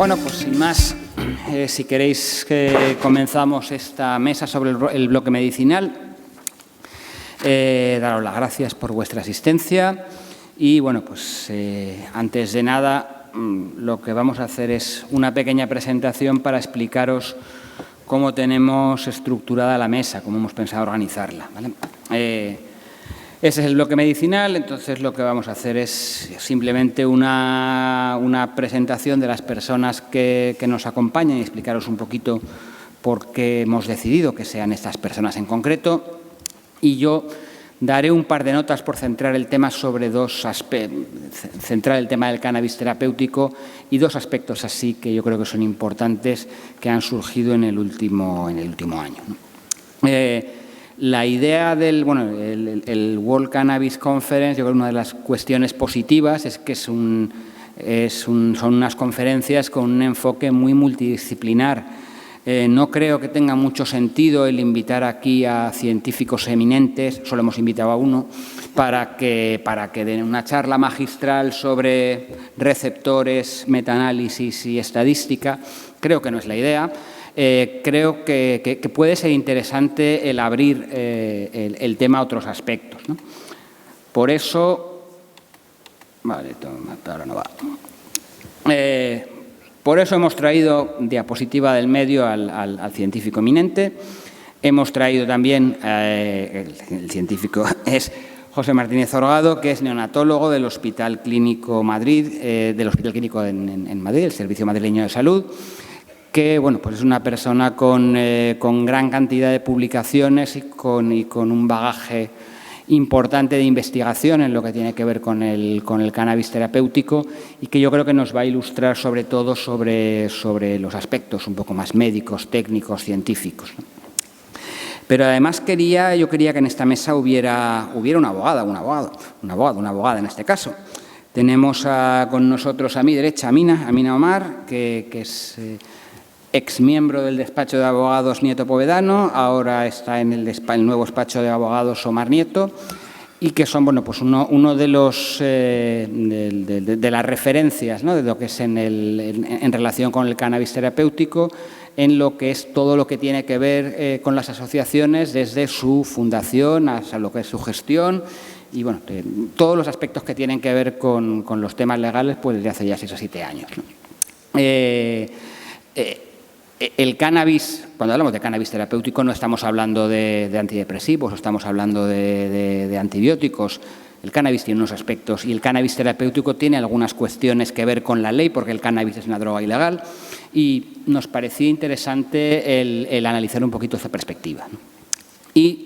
Bueno, pues sin más, si queréis que comenzamos esta mesa sobre el bloque medicinal, daros las gracias por vuestra asistencia y, bueno, pues antes de nada lo que vamos a hacer es una pequeña presentación para explicaros cómo tenemos estructurada la mesa, cómo hemos pensado organizarla, ¿vale? Ese es el bloque medicinal, entonces lo que vamos a hacer es simplemente una presentación de las personas que nos acompañan y explicaros un poquito por qué hemos decidido que sean estas personas en concreto. Y yo daré un par de notas por centrar el tema sobre centrar el tema del cannabis terapéutico y dos aspectos así que yo creo que son importantes que han surgido en el último año. La idea del el World Cannabis Conference, yo creo que una de las cuestiones positivas es que son unas conferencias con un enfoque muy multidisciplinar. No creo que tenga mucho sentido el invitar aquí a científicos eminentes, solo hemos invitado a uno, para que den una charla magistral sobre receptores, metaanálisis y estadística. Creo que no es la idea. Creo que puede ser interesante el abrir el tema a otros aspectos, ¿no? Por eso, vale, ahora no va. Por eso hemos traído diapositiva del medio al científico eminente. Hemos traído también, el científico es José Martínez Orgado, que es neonatólogo del Hospital Clínico Madrid, en Madrid, el Servicio Madrileño de Salud, que bueno, pues es una persona con gran cantidad de publicaciones y con un bagaje importante de investigación en lo que tiene que ver con el cannabis terapéutico y que yo creo que nos va a ilustrar sobre todo sobre los aspectos un poco más médicos, técnicos, científicos, ¿no? Pero además yo quería que en esta mesa hubiera una abogada en este caso. Tenemos con nosotros a mi derecha a Amina Omar, que es exmiembro del despacho de abogados Nieto Povedano, ahora está en el nuevo despacho de abogados Omar Nieto, y que son pues uno de los de las referencias, ¿no?, de lo que es en relación con el cannabis terapéutico, en lo que es todo lo que tiene que ver con las asociaciones, desde su fundación hasta lo que es su gestión y bueno, todos los aspectos que tienen que ver con los temas legales, pues desde hace ya 6 o 7 años, ¿no? El cannabis, cuando hablamos de cannabis terapéutico, no estamos hablando de antidepresivos, estamos hablando de antibióticos. El cannabis tiene unos aspectos y el cannabis terapéutico tiene algunas cuestiones que ver con la ley, porque el cannabis es una droga ilegal, y nos parecía interesante el analizar un poquito esta perspectiva, ¿no? Y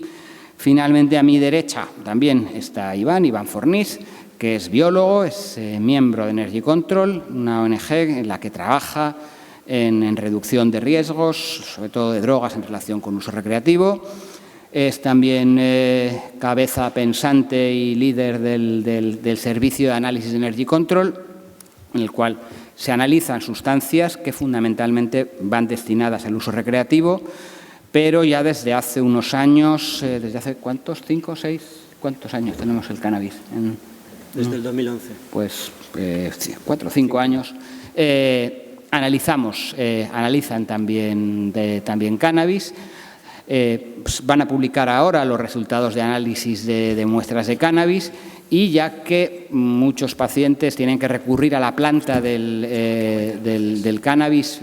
finalmente a mi derecha también está Iván Fornís, que es biólogo, es miembro de Energy Control, una ONG en la que trabaja en reducción de riesgos, sobre todo de drogas en relación con uso recreativo. Es también cabeza pensante y líder del servicio de análisis de Energy Control, en el cual se analizan sustancias que fundamentalmente van destinadas al uso recreativo, pero ya desde hace unos años, ¿desde hace cuántos? ¿5 o 6? ¿Cuántos años tenemos el cannabis? Desde el 2011. Pues 4 o 5 años. Analizan también cannabis. Van a publicar ahora los resultados de análisis de muestras de cannabis y ya que muchos pacientes tienen que recurrir a la planta del cannabis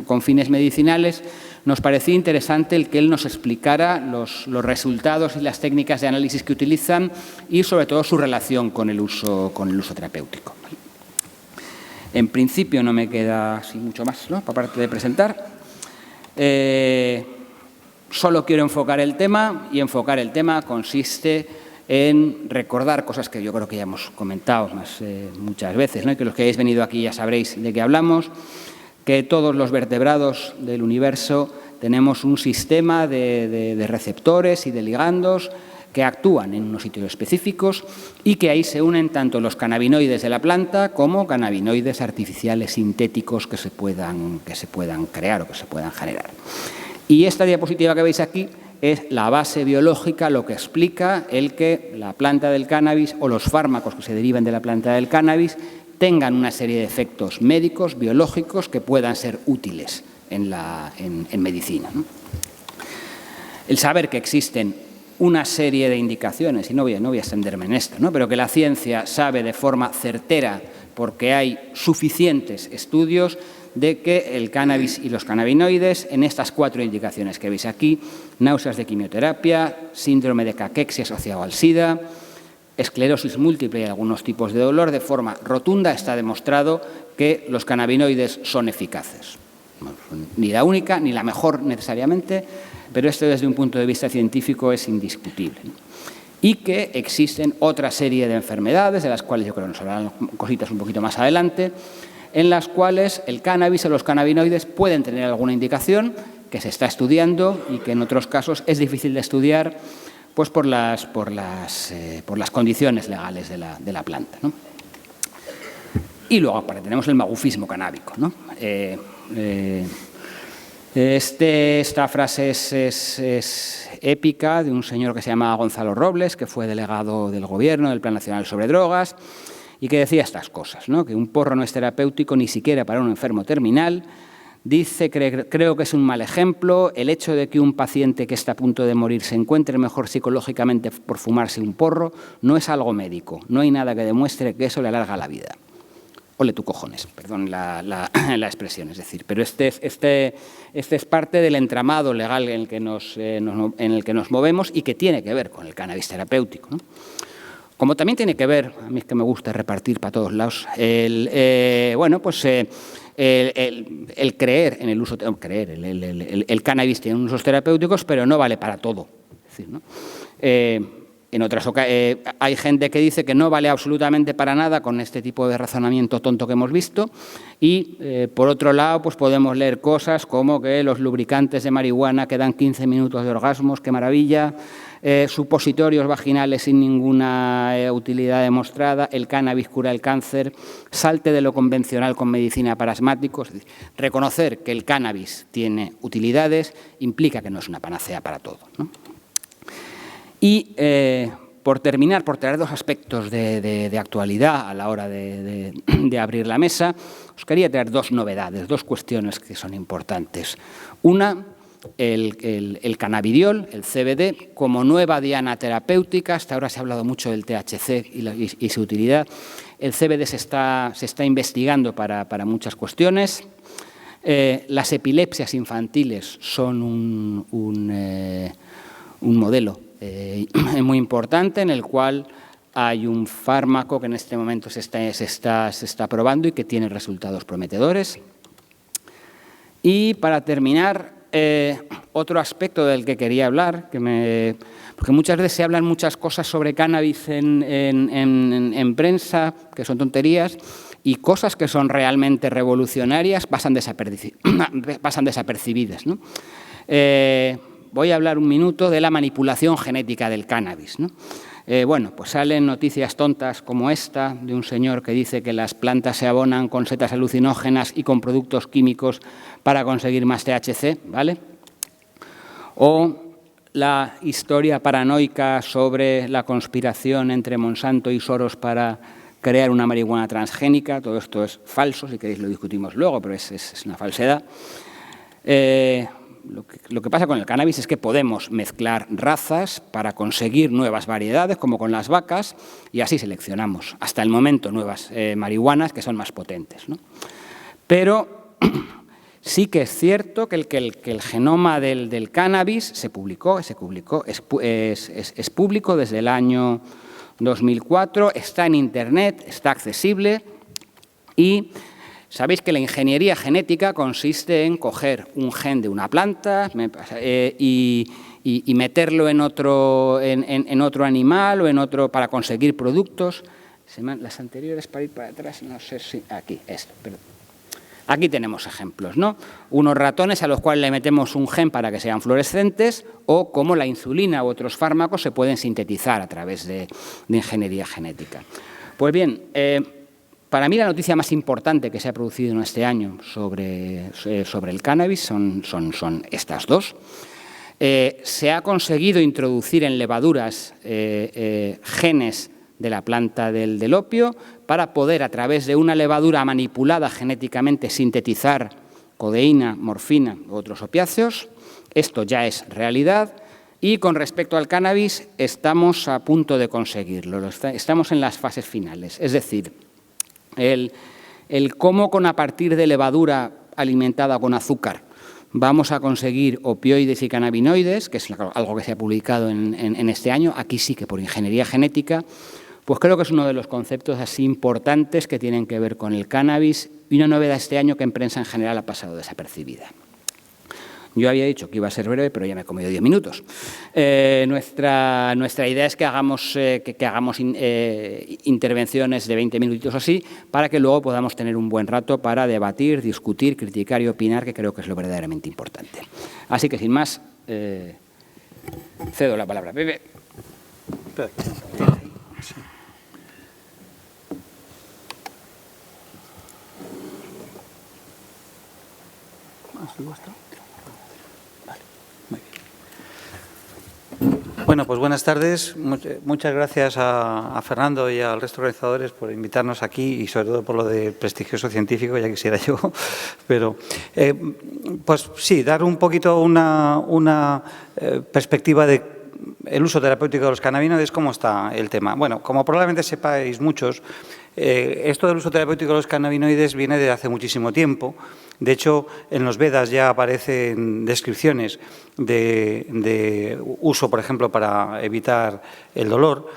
con fines medicinales, nos parecía interesante el que él nos explicara los resultados y las técnicas de análisis que utilizan y sobre todo su relación con el uso terapéutico. En principio no me queda así mucho más, ¿no?, aparte de presentar. Solo quiero enfocar el tema, y enfocar el tema consiste en recordar cosas que yo creo que ya hemos comentado muchas veces, ¿no?, y que los que hayáis venido aquí ya sabréis de qué hablamos, que todos los vertebrados del universo tenemos un sistema de receptores y de ligandos que actúan en unos sitios específicos y que ahí se unen tanto los cannabinoides de la planta como cannabinoides artificiales sintéticos que se puedan crear o que se puedan generar. Y esta diapositiva que veis aquí es la base biológica, lo que explica el que la planta del cannabis o los fármacos que se derivan de la planta del cannabis tengan una serie de efectos médicos, biológicos, que puedan ser útiles en medicina, ¿no? El saber que existen una serie de indicaciones, y no voy a extenderme en esto, ¿no?, pero que la ciencia sabe de forma certera, porque hay suficientes estudios, de que el cannabis y los cannabinoides, en estas 4 indicaciones que veis aquí, náuseas de quimioterapia, síndrome de caquexia asociado al SIDA, esclerosis múltiple y algunos tipos de dolor, de forma rotunda está demostrado que los cannabinoides son eficaces. No son ni la única ni la mejor necesariamente, pero esto desde un punto de vista científico es indiscutible, ¿no? Y que existen otra serie de enfermedades, de las cuales yo creo que nos hablarán cositas un poquito más adelante, en las cuales el cannabis o los cannabinoides pueden tener alguna indicación que se está estudiando y que en otros casos es difícil de estudiar, pues por las condiciones legales de la planta, ¿no? Y luego tenemos el magufismo canábico, ¿no? Esta frase es épica, de un señor que se llama Gonzalo Robles, que fue delegado del Gobierno del Plan Nacional sobre Drogas, y que decía estas cosas, ¿no? Que un porro no es terapéutico ni siquiera para un enfermo terminal. Dice, creo que es un mal ejemplo, el hecho de que un paciente que está a punto de morir se encuentre mejor psicológicamente por fumarse un porro no es algo médico, no hay nada que demuestre que eso le alarga la vida. Ole tu cojones, perdón la expresión, es decir, pero este es parte del entramado legal en el que nos movemos y que tiene que ver con el cannabis terapéutico, ¿no? Como también tiene que ver, a mí es que me gusta repartir para todos lados, el creer en el uso, el cannabis tiene usos terapéuticos, pero no vale para todo. Es decir, ¿no? En otras ocasiones hay gente que dice que no vale absolutamente para nada con este tipo de razonamiento tonto que hemos visto y, por otro lado, pues podemos leer cosas como que los lubricantes de marihuana que dan 15 minutos de orgasmos, qué maravilla, supositorios vaginales sin ninguna utilidad demostrada, el cannabis cura el cáncer, salte de lo convencional con medicina para asmáticos. Es decir, reconocer que el cannabis tiene utilidades implica que no es una panacea para todo, ¿no? Y, por terminar, por traer 2 aspectos de actualidad a la hora de abrir la mesa, os quería traer 2 novedades, 2 cuestiones que son importantes. Una, el cannabidiol, el CBD, como nueva diana terapéutica. Hasta ahora se ha hablado mucho del THC y su utilidad. El CBD se está investigando para muchas cuestiones. Las epilepsias infantiles son un modelo muy importante en el cual hay un fármaco que en este momento se está probando y que tiene resultados prometedores. Y para terminar, otro aspecto del que quería hablar, porque muchas veces se hablan muchas cosas sobre cannabis en prensa, que son tonterías, y cosas que son realmente revolucionarias pasan desapercibidas, ¿no? Voy a hablar un minuto de la manipulación genética del cannabis, ¿no? Bueno, pues salen noticias tontas como esta, de un señor que dice que las plantas se abonan con setas alucinógenas y con productos químicos para conseguir más THC, ¿vale? O la historia paranoica sobre la conspiración entre Monsanto y Soros para crear una marihuana transgénica. Todo esto es falso, si queréis lo discutimos luego, pero es una falsedad. Lo que pasa con el cannabis es que podemos mezclar razas para conseguir nuevas variedades, como con las vacas, y así seleccionamos, hasta el momento, nuevas marihuanas que son más potentes, ¿no? Pero sí que es cierto que el genoma del cannabis es público desde el año 2004, está en Internet, está accesible y sabéis que la ingeniería genética consiste en coger un gen de una planta y meterlo en otro animal o en otro para conseguir productos. Las anteriores para ir para atrás, no sé si aquí, esto, perdón. Aquí tenemos ejemplos, ¿no? Unos ratones a los cuales le metemos un gen para que sean fluorescentes o cómo la insulina u otros fármacos se pueden sintetizar a través de ingeniería genética. Pues bien, para mí la noticia más importante que se ha producido en este año sobre el cannabis son estas 2. Se ha conseguido introducir en levaduras genes de la planta del opio para poder, a través de una levadura manipulada genéticamente, sintetizar codeína, morfina u otros opiáceos. Esto ya es realidad y con respecto al cannabis estamos a punto de conseguirlo, estamos en las fases finales. Es decir, el cómo a partir de levadura alimentada con azúcar vamos a conseguir opioides y cannabinoides, que es algo que se ha publicado en este año, aquí sí que por ingeniería genética, pues creo que es uno de los conceptos así importantes que tienen que ver con el cannabis y una novedad este año que en prensa en general ha pasado desapercibida. Yo había dicho que iba a ser breve, pero ya me he comido 10 minutos. Nuestra idea es que hagamos intervenciones de 20 minutitos o así, para que luego podamos tener un buen rato para debatir, discutir, criticar y opinar, que creo que es lo verdaderamente importante. Así que, sin más, cedo la palabra. Pepe. Bueno, pues buenas tardes. Muchas gracias a Fernando y al resto de organizadores por invitarnos aquí y sobre todo por lo de prestigioso científico, ya quisiera yo. Pero, pues sí, dar un poquito una perspectiva de el uso terapéutico de los cannabinoides, cómo está el tema. Bueno, como probablemente sepáis muchos, esto del uso terapéutico de los cannabinoides viene de hace muchísimo tiempo. De hecho, en los Vedas ya aparecen descripciones de uso, por ejemplo, para evitar el dolor.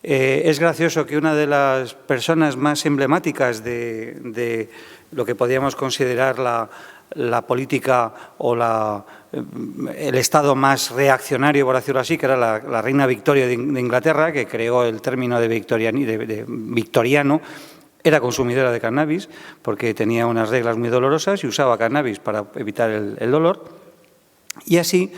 Es gracioso que una de las personas más emblemáticas de lo que podríamos considerar la política o el estado más reaccionario, por decirlo así, que era la reina Victoria de Inglaterra, que creó el término de victoriano, era consumidora de cannabis porque tenía unas reglas muy dolorosas y usaba cannabis para evitar el dolor. Y así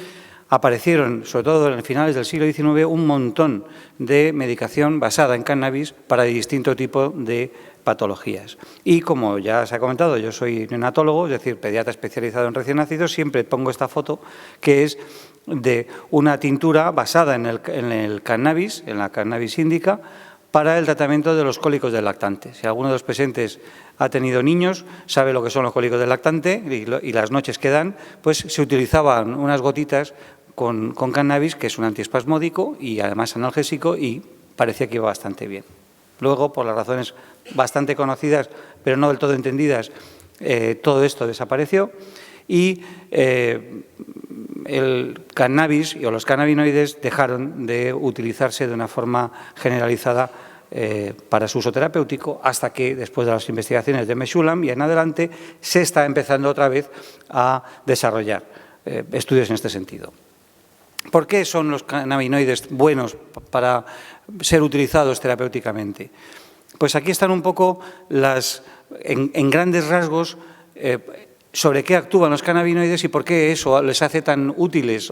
aparecieron, sobre todo en finales del siglo XIX, un montón de medicación basada en cannabis para distinto tipo de patologías. Y como ya se ha comentado, yo soy neonatólogo, es decir, pediatra especializado en recién nacidos, siempre pongo esta foto que es de una tintura basada en el cannabis, en la cannabis índica, para el tratamiento de los cólicos del lactante. Si alguno de los presentes ha tenido niños, sabe lo que son los cólicos del lactante y las noches que dan, pues se utilizaban unas gotitas con cannabis, que es un antiespasmódico y además analgésico, y parecía que iba bastante bien. Luego, por las razones bastante conocidas, pero no del todo entendidas, todo esto desapareció y el cannabis o los cannabinoides dejaron de utilizarse de una forma generalizada para su uso terapéutico, hasta que después de las investigaciones de Meshulam y en adelante se está empezando otra vez a desarrollar estudios en este sentido. ¿Por qué son los cannabinoides buenos para ser utilizados terapéuticamente? Pues aquí están un poco en grandes rasgos sobre qué actúan los cannabinoides y por qué eso les hace tan útiles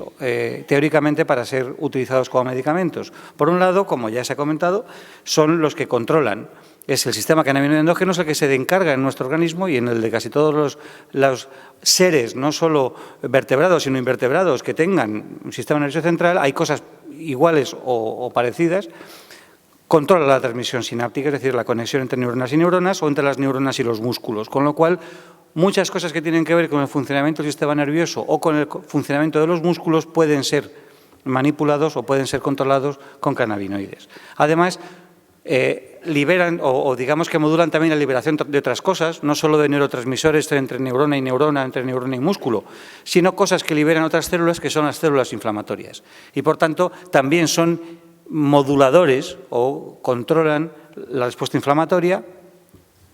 teóricamente para ser utilizados como medicamentos. Por un lado, como ya se ha comentado, son los que controlan. Es el sistema cannabinoide endógeno el que se encarga en nuestro organismo y en el de casi todos los seres, no solo vertebrados, sino invertebrados, que tengan un sistema nervioso central, hay cosas iguales o parecidas. Controla la transmisión sináptica, es decir, la conexión entre neuronas y neuronas o entre las neuronas y los músculos, con lo cual muchas cosas que tienen que ver con el funcionamiento del sistema nervioso o con el funcionamiento de los músculos pueden ser manipulados o pueden ser controlados con cannabinoides. Además, liberan o digamos que modulan también la liberación de otras cosas, no solo de neurotransmisores entre neurona y neurona, entre neurona y músculo, sino cosas que liberan otras células, que son las células inflamatorias. Y por tanto, también son moduladores o controlan la respuesta inflamatoria.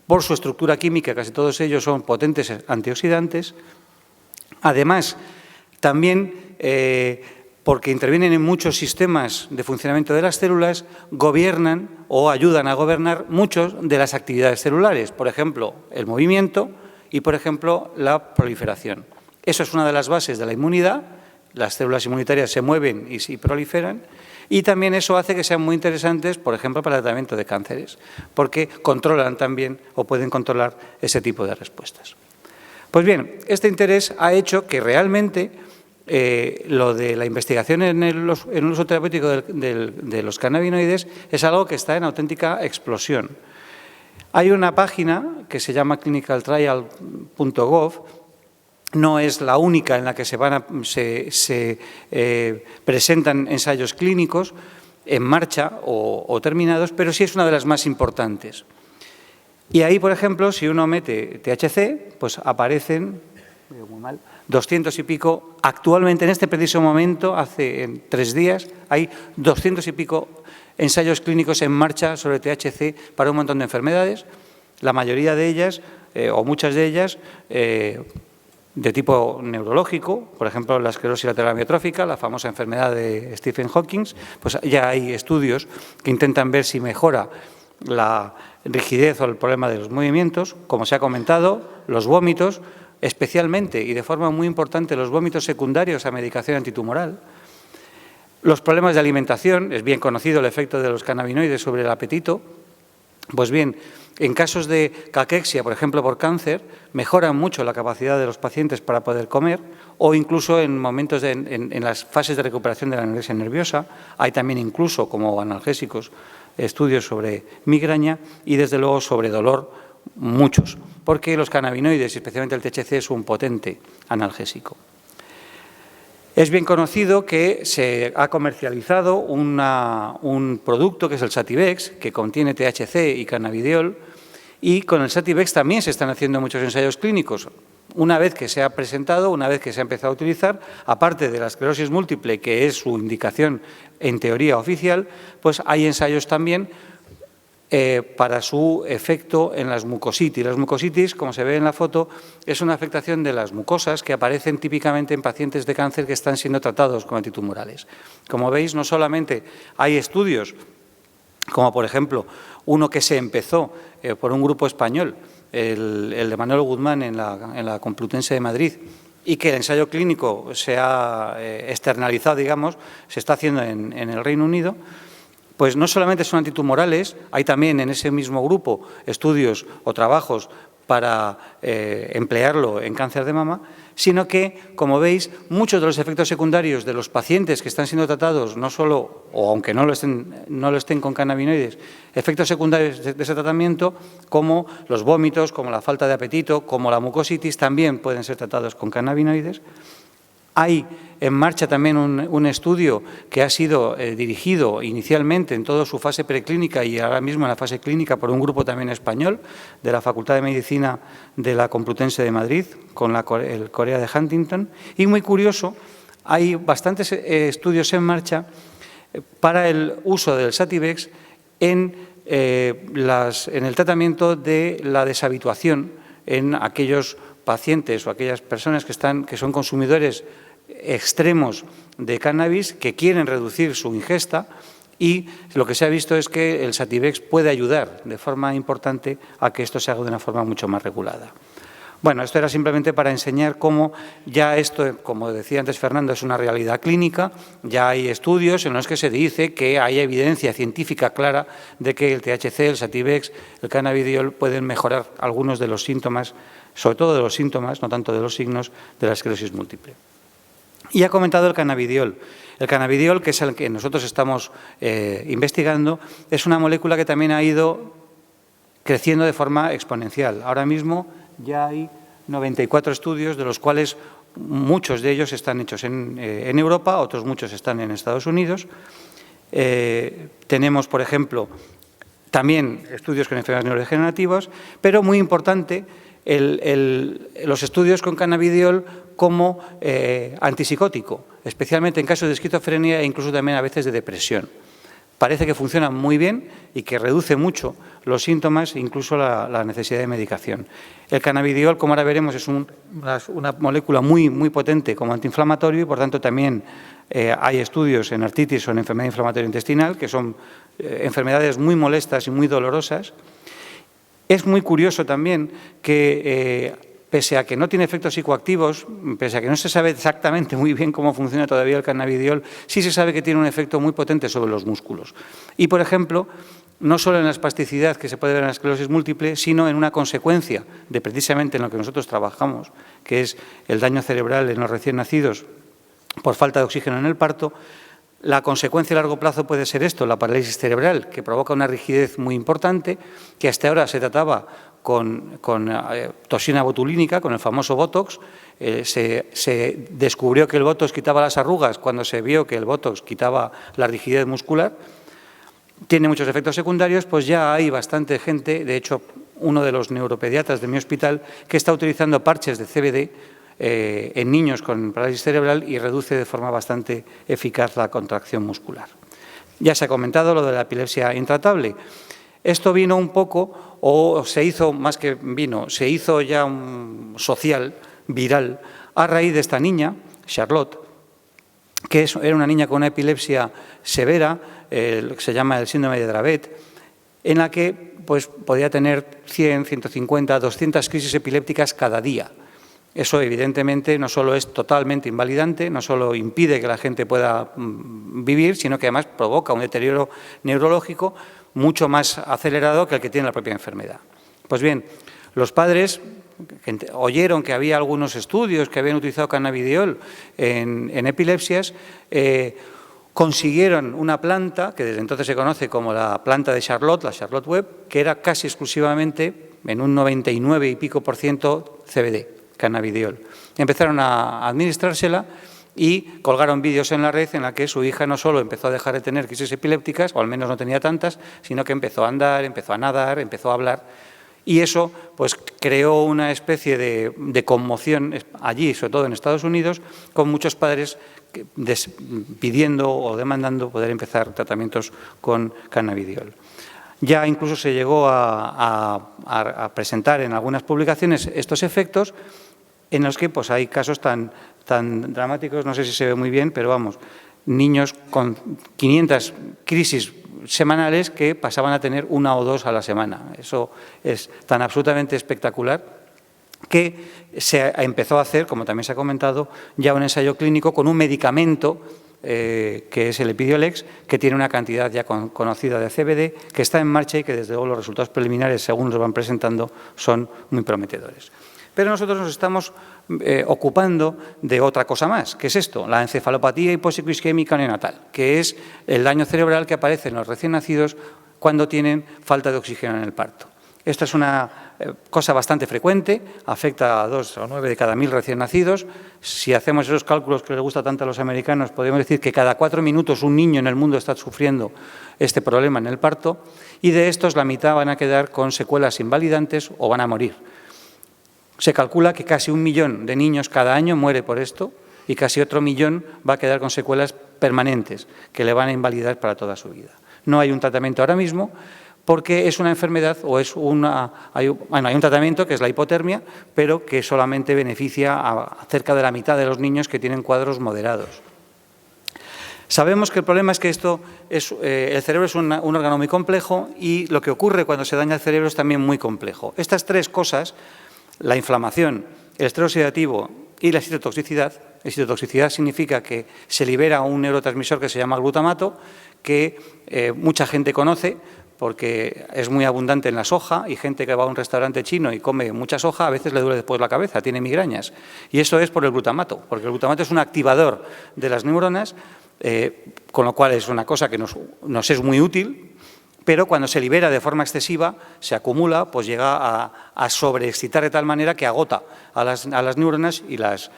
Por su estructura química, casi todos ellos son potentes antioxidantes. Además, también porque intervienen en muchos sistemas de funcionamiento de las células, gobiernan o ayudan a gobernar muchas de las actividades celulares, por ejemplo, el movimiento y, por ejemplo, la proliferación. Eso es una de las bases de la inmunidad, las células inmunitarias se mueven y proliferan, y también eso hace que sean muy interesantes, por ejemplo, para el tratamiento de cánceres, porque controlan también o pueden controlar ese tipo de respuestas. Pues bien, este interés ha hecho que realmente lo de la investigación en el uso terapéutico de los cannabinoides es algo que está en auténtica explosión. Hay una página que se llama clinicaltrial.gov, no es la única en la que se presentan ensayos clínicos en marcha o terminados, pero sí es una de las más importantes. Y ahí, por ejemplo, si uno mete THC, pues aparecen 200 y pico, actualmente en este preciso momento, hace 3 días, hay 200 y pico ensayos clínicos en marcha sobre THC para un montón de enfermedades, la mayoría de ellas, o muchas de ellas, de tipo neurológico, por ejemplo, la esclerosis lateral amiotrófica, la famosa enfermedad de Stephen Hawking, pues ya hay estudios que intentan ver si mejora la rigidez o el problema de los movimientos, como se ha comentado, los vómitos, especialmente y de forma muy importante los vómitos secundarios a medicación antitumoral. Los problemas de alimentación, es bien conocido el efecto de los cannabinoides sobre el apetito. Pues bien, en casos de caquexia, por ejemplo, por cáncer, mejoran mucho la capacidad de los pacientes para poder comer, o incluso en momentos en las fases de recuperación de la anorexia nerviosa. Hay también incluso, como analgésicos, estudios sobre migraña y, desde luego, sobre dolor, muchos, porque los cannabinoides, especialmente el THC, es un potente analgésico. Es bien conocido que se ha comercializado un producto que es el Sativex, que contiene THC y cannabidiol, y con el Sativex también se están haciendo muchos ensayos clínicos. Una vez que se ha presentado, una vez que se ha empezado a utilizar, aparte de la esclerosis múltiple, que es su indicación en teoría oficial, pues hay ensayos también para su efecto en las mucositis. Las mucositis, como se ve en la foto, es una afectación de las mucosas que aparecen típicamente en pacientes de cáncer que están siendo tratados con antitumorales. Como veis, no solamente hay estudios, como por ejemplo uno que se empezó por un grupo español, el de Manuel Guzmán en la Complutense de Madrid, y que el ensayo clínico se ha externalizado, digamos, se está haciendo en el Reino Unido. Pues no solamente son antitumorales, hay también en ese mismo grupo estudios o trabajos para emplearlo en cáncer de mama, sino que, como veis, muchos de los efectos secundarios de los pacientes que están siendo tratados, no solo, o aunque no lo estén con cannabinoides, efectos secundarios de ese tratamiento, como los vómitos, como la falta de apetito, como la mucositis, también pueden ser tratados con cannabinoides. Hay en marcha también un estudio que ha sido dirigido inicialmente en toda su fase preclínica y ahora mismo en la fase clínica por un grupo también español de la Facultad de Medicina de la Complutense de Madrid con el Corea de Huntington. Y muy curioso, hay bastantes estudios en marcha para el uso del Sativex en el tratamiento de la deshabituación en aquellos pacientes o aquellas personas que son consumidores extremos de cannabis que quieren reducir su ingesta, y lo que se ha visto es que el Sativex puede ayudar de forma importante a que esto se haga de una forma mucho más regulada. Bueno, esto era simplemente para enseñar cómo ya esto, como decía antes Fernando, es una realidad clínica. Ya hay estudios en los que se dice que hay evidencia científica clara de que el THC, el Sativex, el cannabidiol pueden mejorar algunos de los síntomas, sobre todo de los síntomas, no tanto de los signos, de la esclerosis múltiple. Y ha comentado el cannabidiol. El cannabidiol, que es el que nosotros estamos investigando, es una molécula que también ha ido creciendo de forma exponencial. Ahora mismo ya hay 94 estudios, de los cuales muchos de ellos están hechos en Europa, otros muchos están en Estados Unidos. Tenemos, por ejemplo, también estudios con enfermedades neurodegenerativas, pero muy importante, los estudios con cannabidiol como antipsicótico, especialmente en casos de esquizofrenia e incluso también a veces de depresión. Parece que funciona muy bien y que reduce mucho los síntomas, incluso la necesidad de medicación. El cannabidiol, como ahora veremos, es una molécula muy, muy potente como antiinflamatorio y, por tanto, también hay estudios en artritis o en enfermedad inflamatoria intestinal, que son enfermedades muy molestas y muy dolorosas. Es muy curioso también que, pese a que no tiene efectos psicoactivos, pese a que no se sabe exactamente muy bien cómo funciona todavía el cannabidiol, sí se sabe que tiene un efecto muy potente sobre los músculos. Y, por ejemplo, no solo en la espasticidad que se puede ver en la esclerosis múltiple, sino en una consecuencia de precisamente en lo que nosotros trabajamos, que es el daño cerebral en los recién nacidos por falta de oxígeno en el parto. La consecuencia a largo plazo puede ser esto, la parálisis cerebral, que provoca una rigidez muy importante, que hasta ahora se trataba con toxina botulínica, con el famoso Botox. Se descubrió que el Botox quitaba las arrugas cuando se vio que el Botox quitaba la rigidez muscular. Tiene muchos efectos secundarios, pues ya hay bastante gente, de hecho, uno de los neuropediatras de mi hospital, que está utilizando parches de CBD en niños con parálisis cerebral y reduce de forma bastante eficaz la contracción muscular. Ya se ha comentado lo de la epilepsia intratable. Esto vino un poco, o se hizo, más que vino, se hizo ya un social, viral, a raíz de esta niña, Charlotte, que era una niña con una epilepsia severa, lo que se llama el síndrome de Dravet, en la que pues, podía tener 100, 150, 200 crisis epilépticas cada día. Eso, evidentemente, no solo es totalmente invalidante, no solo impide que la gente pueda vivir, sino que además provoca un deterioro neurológico mucho más acelerado que el que tiene la propia enfermedad. Pues bien, los padres oyeron que había algunos estudios que habían utilizado cannabidiol en epilepsias, consiguieron una planta, que desde entonces se conoce como la planta de Charlotte, la Charlotte Web, que era casi exclusivamente, en un 99 y pico % CBD, cannabidiol. Empezaron a administrársela y colgaron vídeos en la red en la que su hija no solo empezó a dejar de tener crisis epilépticas, o al menos no tenía tantas, sino que empezó a andar, empezó a nadar, empezó a hablar. Y eso pues, creó una especie de conmoción allí, sobre todo en Estados Unidos, con muchos padres pidiendo o demandando poder empezar tratamientos con cannabidiol. Ya incluso se llegó a presentar en algunas publicaciones estos efectos, en los que pues, hay casos tan dramáticos, no sé si se ve muy bien, pero vamos, niños con 500 crisis semanales que pasaban a tener 1 o 2 a la semana. Eso es tan absolutamente espectacular que se empezó a hacer, como también se ha comentado, ya un ensayo clínico con un medicamento que es el Epidiolex, que tiene una cantidad ya conocida de CBD, que está en marcha y que desde luego los resultados preliminares, según los van presentando, son muy prometedores. Pero nosotros nos estamos ocupando de otra cosa más, que es esto, la encefalopatía hipoxicoisquémica neonatal, que es el daño cerebral que aparece en los recién nacidos cuando tienen falta de oxígeno en el parto. Esta es una cosa bastante frecuente, afecta a 2 o 9 de cada 1000 recién nacidos. Si hacemos esos cálculos que les gusta tanto a los americanos, podemos decir que cada 4 minutos un niño en el mundo está sufriendo este problema en el parto, y de estos la mitad van a quedar con secuelas invalidantes o van a morir. Se calcula que casi 1 millón de niños cada año muere por esto y casi otro millón va a quedar con secuelas permanentes que le van a invalidar para toda su vida. No hay un tratamiento ahora mismo porque es una enfermedad o es hay un tratamiento que es la hipotermia, pero que solamente beneficia a cerca de la mitad de los niños que tienen cuadros moderados. Sabemos que el problema es que el cerebro es un órgano muy complejo y lo que ocurre cuando se daña el cerebro es también muy complejo. Estas 3 cosas, la inflamación, el estrés oxidativo y la excitotoxicidad. Excitotoxicidad significa que se libera un neurotransmisor que se llama glutamato, que mucha gente conoce porque es muy abundante en la soja, y gente que va a un restaurante chino y come mucha soja a veces le duele después la cabeza, tiene migrañas. Y eso es por el glutamato, porque el glutamato es un activador de las neuronas, con lo cual es una cosa que nos es muy útil, pero cuando se libera de forma excesiva, se acumula, pues llega a sobreexcitar de tal manera que agota a las neuronas y las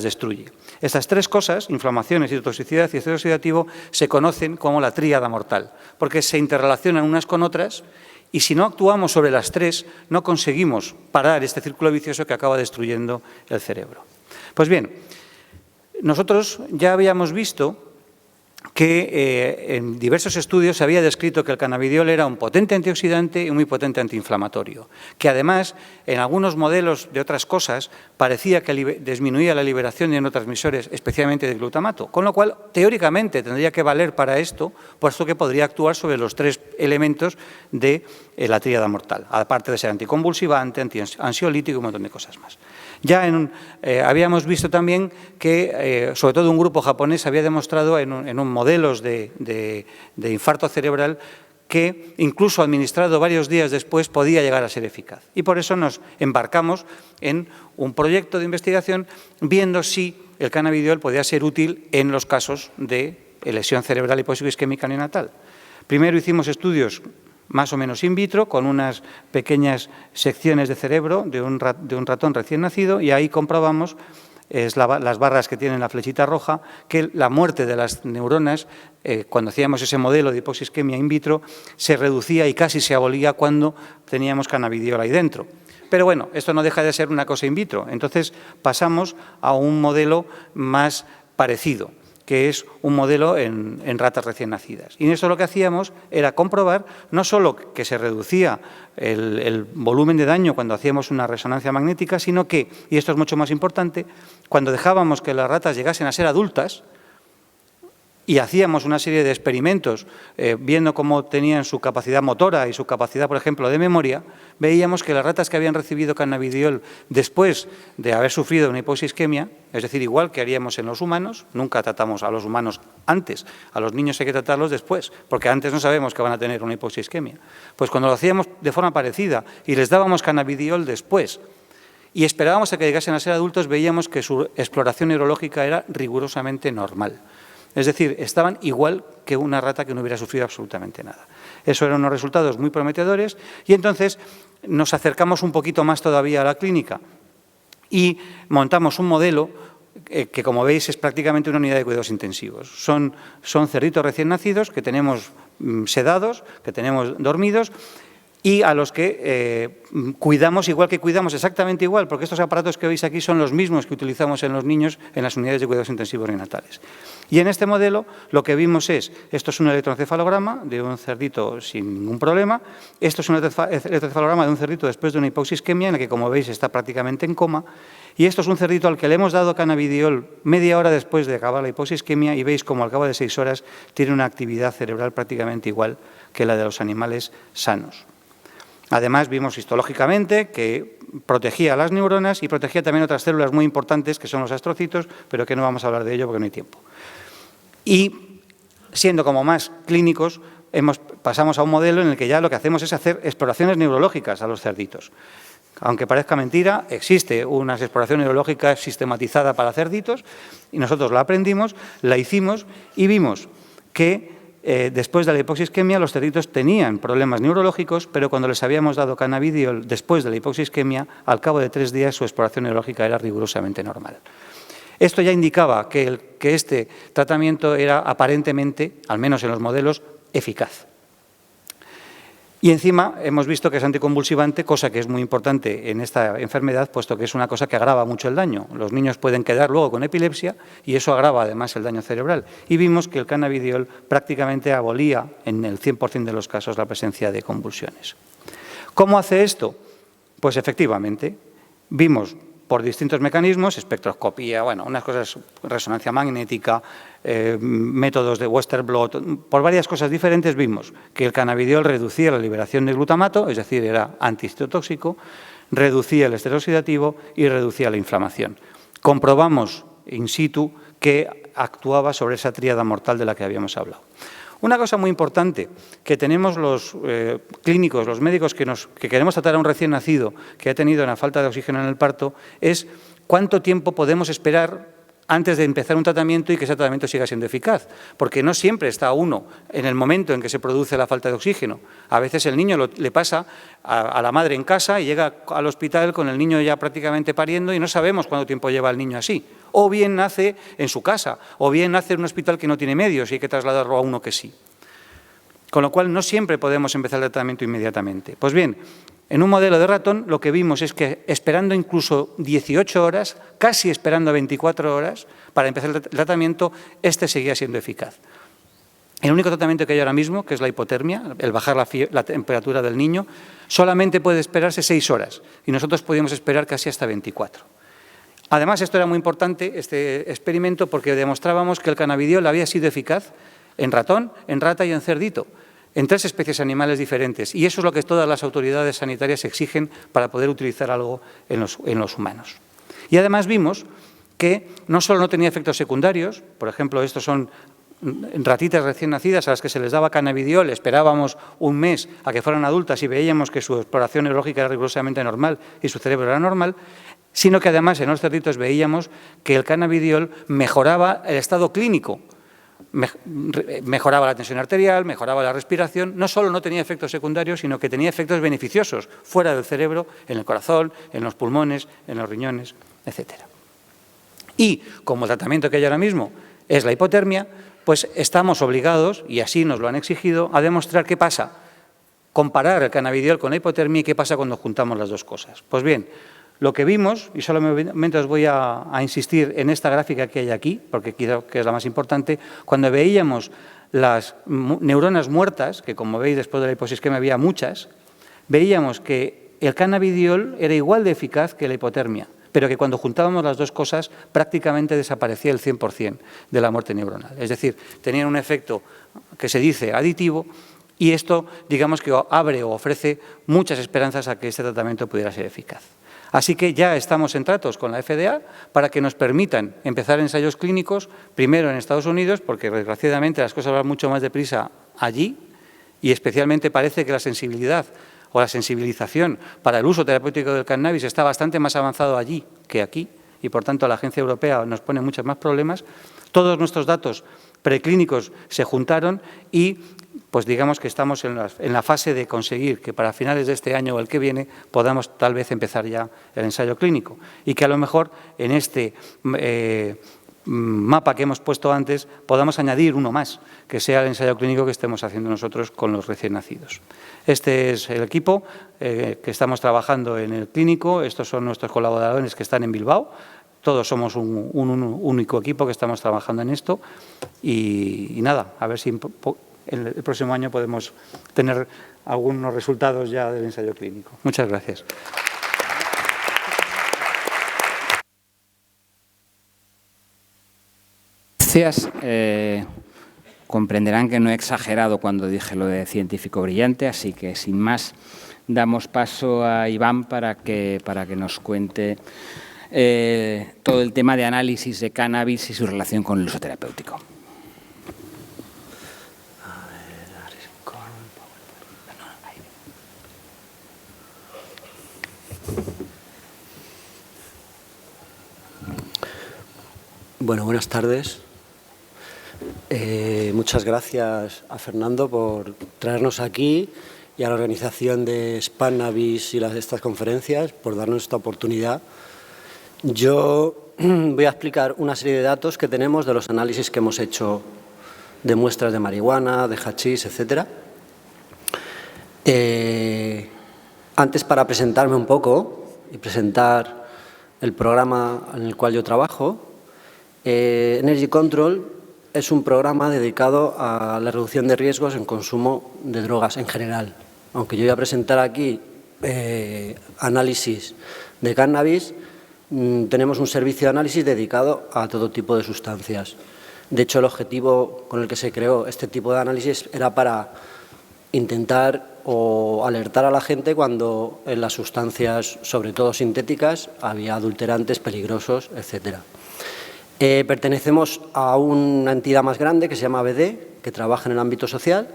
destruye. Estas 3 cosas, inflamación, excitotoxicidad y estrés oxidativo, se conocen como la tríada mortal, porque se interrelacionan unas con otras, y si no actuamos sobre las 3, no conseguimos parar este círculo vicioso que acaba destruyendo el cerebro. Pues bien, nosotros ya habíamos visto que en diversos estudios se había descrito que el cannabidiol era un potente antioxidante y muy potente antiinflamatorio, que además en algunos modelos de otras cosas parecía que disminuía la liberación de neurotransmisores, especialmente de glutamato, con lo cual teóricamente tendría que valer para esto, puesto que podría actuar sobre los 3 elementos de la tríada mortal, aparte de ser anticonvulsivante, ansiolítico y un montón de cosas más. Ya habíamos visto también que, sobre todo un grupo japonés, había demostrado en modelos de infarto cerebral que incluso administrado varios días después podía llegar a ser eficaz. Y por eso nos embarcamos en un proyecto de investigación viendo si el cannabidiol podía ser útil en los casos de lesión cerebral hipoxicosquémica neonatal. Primero hicimos estudios más o menos in vitro, con unas pequeñas secciones de cerebro de un ratón recién nacido, y ahí comprobamos, las barras que tienen la flechita roja, que la muerte de las neuronas, cuando hacíamos ese modelo de hipoxisquemia in vitro, se reducía y casi se abolía cuando teníamos cannabidiol ahí dentro. Pero bueno, esto no deja de ser una cosa in vitro. Entonces pasamos a un modelo más parecido, que es un modelo en ratas recién nacidas. Y en eso lo que hacíamos era comprobar no solo que se reducía el volumen de daño cuando hacíamos una resonancia magnética, sino que, y esto es mucho más importante, cuando dejábamos que las ratas llegasen a ser adultas y hacíamos una serie de experimentos viendo cómo tenían su capacidad motora y su capacidad, por ejemplo, de memoria, veíamos que las ratas que habían recibido cannabidiol después de haber sufrido una hipoxisquemia, es decir, igual que haríamos en los humanos, nunca tratamos a los humanos antes, a los niños hay que tratarlos después, porque antes no sabemos que van a tener una hipoxisquemia. Pues cuando lo hacíamos de forma parecida y les dábamos cannabidiol después y esperábamos a que llegasen a ser adultos, veíamos que su exploración neurológica era rigurosamente normal. Es decir, estaban igual que una rata que no hubiera sufrido absolutamente nada. Eso eran unos resultados muy prometedores y entonces nos acercamos un poquito más todavía a la clínica y montamos un modelo que, como veis, es prácticamente una unidad de cuidados intensivos. Son cerditos recién nacidos que tenemos sedados, que tenemos dormidos, y a los que cuidamos igual que cuidamos, exactamente igual, porque estos aparatos que veis aquí son los mismos que utilizamos en los niños en las unidades de cuidados intensivos neonatales. Y en este modelo lo que vimos esto es un electroencefalograma de un cerdito sin ningún problema, esto es un electroencefalograma de un cerdito después de una hipoxisquemia en la que, como veis, está prácticamente en coma, y esto es un cerdito al que le hemos dado cannabidiol media hora después de acabar la hipoxisquemia y veis como al cabo de 6 horas tiene una actividad cerebral prácticamente igual que la de los animales sanos. Además, vimos histológicamente que protegía las neuronas y protegía también otras células muy importantes, que son los astrocitos, pero que no vamos a hablar de ello porque no hay tiempo. Y, siendo como más clínicos, pasamos a un modelo en el que ya lo que hacemos es hacer exploraciones neurológicas a los cerditos. Aunque parezca mentira, existe una exploración neurológica sistematizada para cerditos y nosotros la aprendimos, la hicimos y vimos que después de la hipoxisquemia los cerditos tenían problemas neurológicos, pero cuando les habíamos dado cannabidiol después de la hipoxisquemia, al cabo de 3 días su exploración neurológica era rigurosamente normal. Esto ya indicaba que este tratamiento era aparentemente, al menos en los modelos, eficaz. Y encima hemos visto que es anticonvulsivante, cosa que es muy importante en esta enfermedad, puesto que es una cosa que agrava mucho el daño. Los niños pueden quedar luego con epilepsia y eso agrava además el daño cerebral. Y vimos que el cannabidiol prácticamente abolía en el 100% de los casos la presencia de convulsiones. ¿Cómo hace esto? Pues efectivamente, vimos por distintos mecanismos, espectroscopía, bueno, unas cosas, resonancia magnética, métodos de Western blot, por varias cosas diferentes vimos que el cannabidiol reducía la liberación de glutamato, es decir, era anticitotóxico, reducía el estrés oxidativo y reducía la inflamación. Comprobamos in situ que actuaba sobre esa tríada mortal de la que habíamos hablado. Una cosa muy importante que tenemos los clínicos, los médicos que queremos tratar a un recién nacido que ha tenido una falta de oxígeno en el parto es cuánto tiempo podemos esperar antes de empezar un tratamiento y que ese tratamiento siga siendo eficaz. Porque no siempre está uno en el momento en que se produce la falta de oxígeno. A veces el niño le pasa a la madre en casa y llega al hospital con el niño ya prácticamente pariendo y no sabemos cuánto tiempo lleva el niño así. O bien nace en su casa, o bien nace en un hospital que no tiene medios y hay que trasladarlo a uno que sí. Con lo cual no siempre podemos empezar el tratamiento inmediatamente. Pues bien, en un modelo de ratón lo que vimos es que esperando incluso 18 horas, casi esperando 24 horas para empezar el tratamiento, este seguía siendo eficaz. El único tratamiento que hay ahora mismo, que es la hipotermia, el bajar la temperatura del niño, solamente puede esperarse 6 horas y nosotros podíamos esperar casi hasta 24. Además, esto era muy importante, este experimento, porque demostrábamos que el cannabidiol había sido eficaz en ratón, en rata y en cerdito, en 3 especies animales diferentes. Y eso es lo que todas las autoridades sanitarias exigen para poder utilizar algo en los humanos. Y además vimos que no solo no tenía efectos secundarios, por ejemplo, estos son ratitas recién nacidas a las que se les daba cannabidiol, esperábamos un mes a que fueran adultas y veíamos que su exploración neurológica era rigurosamente normal y su cerebro era normal. sino que además en los cerditos veíamos que el cannabidiol mejoraba el estado clínico, mejoraba la tensión arterial, mejoraba la respiración, no solo no tenía efectos secundarios, sino que tenía efectos beneficiosos fuera del cerebro, en el corazón, en los pulmones, en los riñones, etc. Y como el tratamiento que hay ahora mismo es la hipotermia, pues estamos obligados, y así nos lo han exigido, a demostrar qué pasa, comparar el cannabidiol con la hipotermia y qué pasa cuando juntamos las dos cosas. Pues bien, lo que vimos, y solamente os voy a insistir en esta gráfica que hay aquí, porque creo que es la más importante, cuando veíamos las neuronas muertas, que como veis después de la hiposisquemia había muchas, veíamos que el cannabidiol era igual de eficaz que la hipotermia, pero que cuando juntábamos las dos cosas prácticamente desaparecía el 100% de la muerte neuronal. Es decir, tenían un efecto que se dice aditivo, y esto, digamos que abre o ofrece muchas esperanzas a que este tratamiento pudiera ser eficaz. Así que ya estamos en tratos con la FDA para que nos permitan empezar ensayos clínicos, primero en Estados Unidos, porque desgraciadamente las cosas van mucho más deprisa allí, y especialmente parece que la sensibilidad o la sensibilización para el uso terapéutico del cannabis está bastante más avanzado allí que aquí, y por tanto la agencia europea nos pone muchos más problemas. Todos nuestros datos preclínicos se juntaron y pues digamos que estamos en la fase de conseguir que para finales de este año o el que viene podamos tal vez empezar ya el ensayo clínico, y que a lo mejor en este mapa que hemos puesto antes podamos añadir uno más, que sea el ensayo clínico que estemos haciendo nosotros con los recién nacidos. Este es el equipo que estamos trabajando en el clínico. Estos son nuestros colaboradores que están en Bilbao. Todos somos un único equipo que estamos trabajando en esto, y nada, a ver si el próximo año podemos tener algunos resultados ya del ensayo clínico. Muchas gracias. Gracias. Comprenderán que no he exagerado cuando dije lo de científico brillante, así que sin más damos paso a Iván para que nos cuente todo el tema de análisis de cannabis y su relación con el uso terapéutico. Bueno, buenas tardes. Muchas gracias a Fernando por traernos aquí, y a la organización de Spannabis y estas conferencias por darnos esta oportunidad. Yo voy a explicar una serie de datos que tenemos de los análisis que hemos hecho de muestras de marihuana, de hachís, etc. Antes, para presentarme un poco y presentar el programa en el cual yo trabajo, Energy Control es un programa dedicado a la reducción de riesgos en consumo de drogas en general. Aunque yo voy a presentar aquí análisis de cannabis, tenemos un servicio de análisis dedicado a todo tipo de sustancias. De hecho, el objetivo con el que se creó este tipo de análisis era para intentar o alertar a la gente cuando en las sustancias, sobre todo sintéticas, había adulterantes peligrosos, etc. Pertenecemos a una entidad más grande que se llama BD, que trabaja en el ámbito social.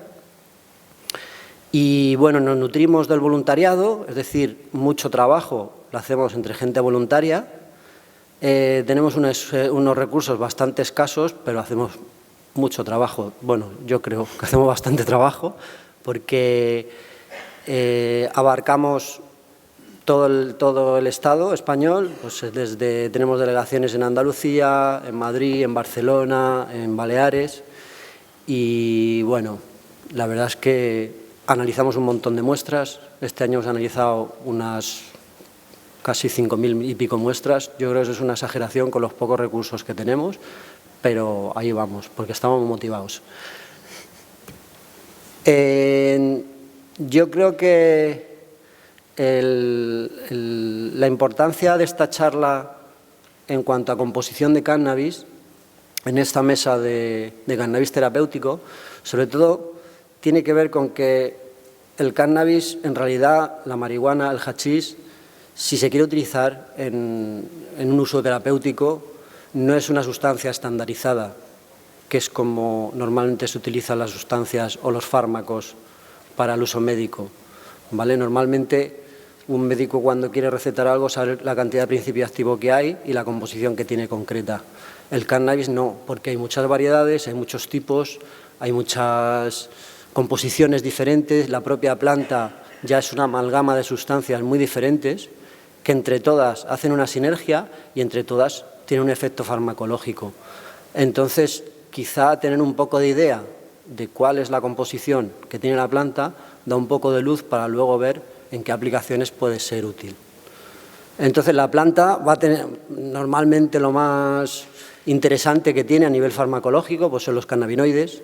Y bueno, nos nutrimos del voluntariado, es decir, mucho trabajo lo hacemos entre gente voluntaria. Tenemos unos recursos bastante escasos, pero hacemos mucho trabajo. Bueno, yo creo que hacemos bastante trabajo, porque abarcamos todo el Estado español. Pues tenemos delegaciones en Andalucía, en Madrid, en Barcelona, en Baleares, y bueno, la verdad es que analizamos un montón de muestras. Este año hemos analizado unas casi 5.000 y pico muestras. Yo creo que eso es una exageración con los pocos recursos que tenemos, pero ahí vamos, porque estamos motivados. Yo creo que la importancia de esta charla en cuanto a composición de cannabis en esta mesa de cannabis terapéutico, sobre todo, tiene que ver con que el cannabis, en realidad, la marihuana, el hachís, si se quiere utilizar en un uso terapéutico, no es una sustancia estandarizada, que es como normalmente se utilizan las sustancias o los fármacos para el uso médico, ¿vale? Normalmente Un médico cuando quiere recetar algo sabe la cantidad de principio activo que hay y la composición que tiene concreta. El cannabis no, porque hay muchas variedades, hay muchos tipos, hay muchas composiciones diferentes, la propia planta ya es una amalgama de sustancias muy diferentes que entre todas hacen una sinergia y entre todas tienen un efecto farmacológico. Entonces, quizá tener un poco de idea de cuál es la composición que tiene la planta da un poco de luz para luego ver en qué aplicaciones puede ser útil. Entonces, la planta va a tener normalmente lo más interesante que tiene a nivel farmacológico, pues son los cannabinoides.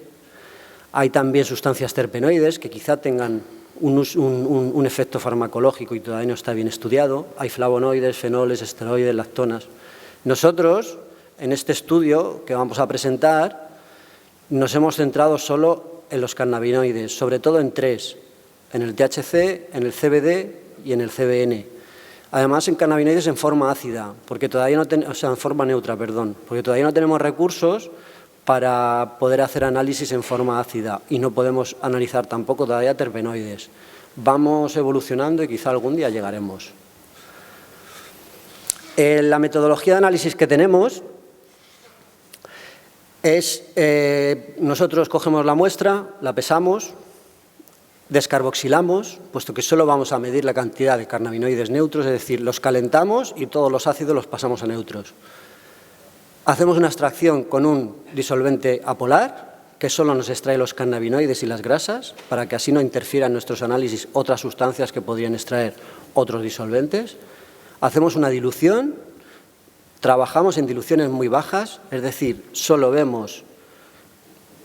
Hay también sustancias terpenoides que quizá tengan un efecto farmacológico y todavía no está bien estudiado. Hay flavonoides, fenoles, esteroides, lactonas. Nosotros, en este estudio que vamos a presentar, nos hemos centrado solo en los cannabinoides, sobre todo en tres: en el THC, en el CBD y en el CBN. Además, en cannabinoides en forma ácida, porque todavía no en forma neutra, perdón, porque todavía no tenemos recursos para poder hacer análisis en forma ácida y no podemos analizar tampoco todavía terpenoides. Vamos evolucionando y quizá algún día llegaremos. La metodología de análisis que tenemos es, nosotros cogemos la muestra, la pesamos, descarboxilamos, puesto que solo vamos a medir la cantidad de cannabinoides neutros, es decir, los calentamos y todos los ácidos los pasamos a neutros. Hacemos una extracción con un disolvente apolar, que solo nos extrae los cannabinoides y las grasas, para que así no interfieran en nuestros análisis otras sustancias que podrían extraer otros disolventes. Hacemos una dilución, trabajamos en diluciones muy bajas, es decir, solo vemos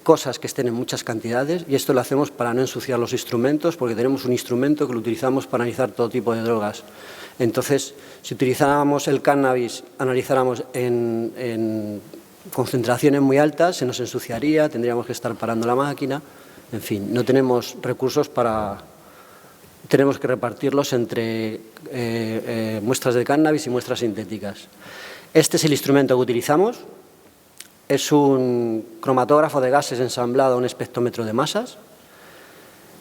cosas que estén en muchas cantidades, y esto lo hacemos para no ensuciar los instrumentos, porque tenemos un instrumento que lo utilizamos para analizar todo tipo de drogas. Entonces, si utilizáramos el cannabis, analizáramos en concentraciones muy altas, se nos ensuciaría, tendríamos que estar parando la máquina, en fin, no tenemos recursos para... Tenemos que repartirlos entre muestras de cannabis y muestras sintéticas. Este es el instrumento que utilizamos. Es un cromatógrafo de gases ensamblado a un espectrómetro de masas.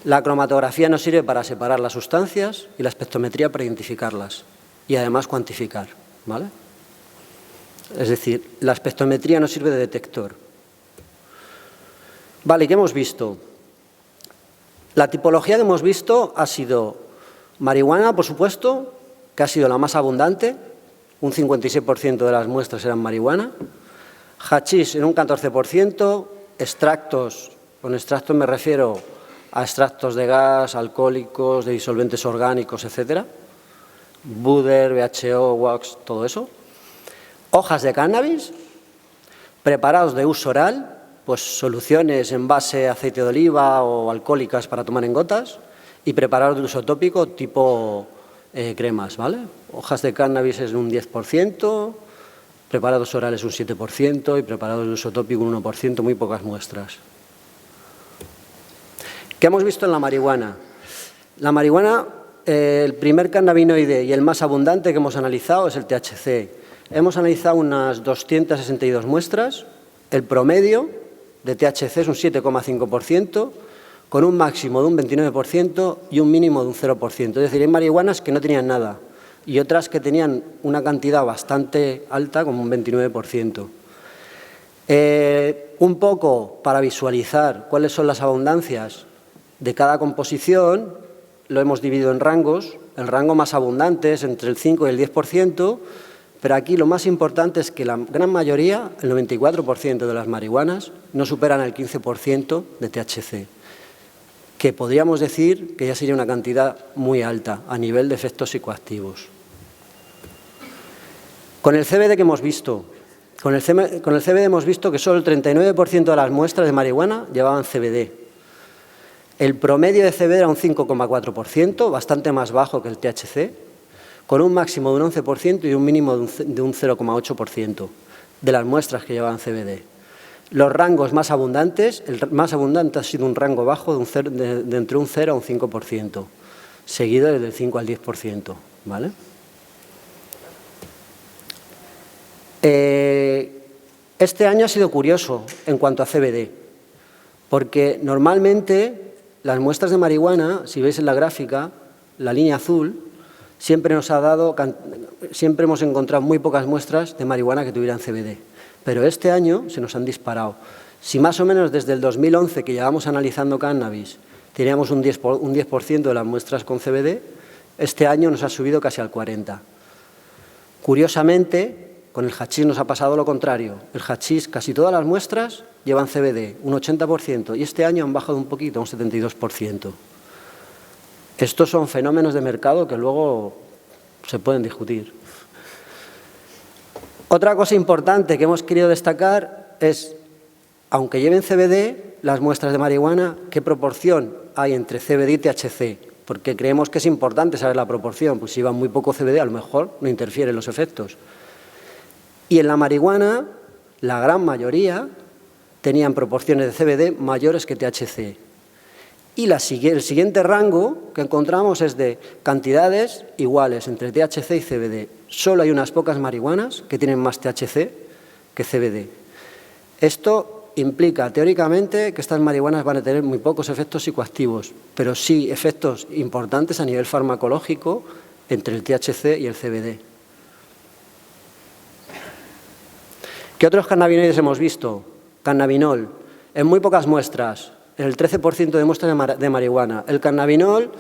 La cromatografía nos sirve para separar las sustancias y la espectrometría para identificarlas y además cuantificar, ¿vale? Es decir, la espectrometría nos sirve de detector. Vale, ¿qué hemos visto? La tipología que hemos visto ha sido marihuana, por supuesto, que ha sido la más abundante, un 56% de las muestras eran marihuana. Hachís en un 14%, extractos, con extractos me refiero a extractos de gas, alcohólicos, de disolventes orgánicos, etcétera. Buder, BHO, wax, todo eso. Hojas de cannabis, preparados de uso oral, pues soluciones en base a aceite de oliva o alcohólicas para tomar en gotas, y preparados de uso tópico tipo cremas, ¿vale? Hojas de cannabis es un 10%, preparados orales un 7% y preparados de uso tópico un 1%, muy pocas muestras. ¿Qué hemos visto en la marihuana? La marihuana, el primer cannabinoide y el más abundante que hemos analizado es el THC. Hemos analizado unas 262 muestras, el promedio de THC es un 7,5%, con un máximo de un 29% y un mínimo de un 0%. Es decir, hay marihuanas que no tenían nada y otras que tenían una cantidad bastante alta, como un 29%. Un poco para visualizar cuáles son las abundancias de cada composición, lo hemos dividido en rangos. El rango más abundante es entre el 5 y el 10%, pero aquí lo más importante es que la gran mayoría, el 94% de las marihuanas, no superan el 15% de THC, que podríamos decir que ya sería una cantidad muy alta a nivel de efectos psicoactivos. Con el CBD que hemos visto, con el CBD hemos visto que solo el 39% de las muestras de marihuana llevaban CBD. El promedio de CBD era un 5,4%, bastante más bajo que el THC, con un máximo de un 11% y un mínimo de un 0,8% de las muestras que llevaban CBD. Los rangos más abundantes, el más abundante ha sido un rango bajo de entre un 0 a un 5%, seguido desde el 5 al 10%, ¿vale? Este año ha sido curioso en cuanto a CBD, porque normalmente las muestras de marihuana, si veis en la gráfica, la línea azul, siempre hemos encontrado muy pocas muestras de marihuana que tuvieran CBD. Pero este año se nos han disparado. Si más o menos desde el 2011, que llevamos analizando cannabis, teníamos un 10% de las muestras con CBD, este año nos ha subido casi al 40%. Curiosamente, con el hachís nos ha pasado lo contrario. El hachís, casi todas las muestras llevan CBD, un 80%, y este año han bajado un poquito, un 72%. Estos son fenómenos de mercado que luego se pueden discutir. Otra cosa importante que hemos querido destacar es, aunque lleven CBD, las muestras de marihuana, ¿qué proporción hay entre CBD y THC? Porque creemos que es importante saber la proporción, pues si llevan muy poco CBD a lo mejor no interfieren los efectos. Y en la marihuana, la gran mayoría tenían proporciones de CBD mayores que THC. Y el siguiente rango que encontramos es de cantidades iguales entre THC y CBD. Solo hay unas pocas marihuanas que tienen más THC que CBD. Esto implica, teóricamente, que estas marihuanas van a tener muy pocos efectos psicoactivos, pero sí efectos importantes a nivel farmacológico entre el THC y el CBD. ¿Qué otros cannabinoides hemos visto? Cannabinol, en muy pocas muestras, en el 13% de muestras de marihuana. El cannabinol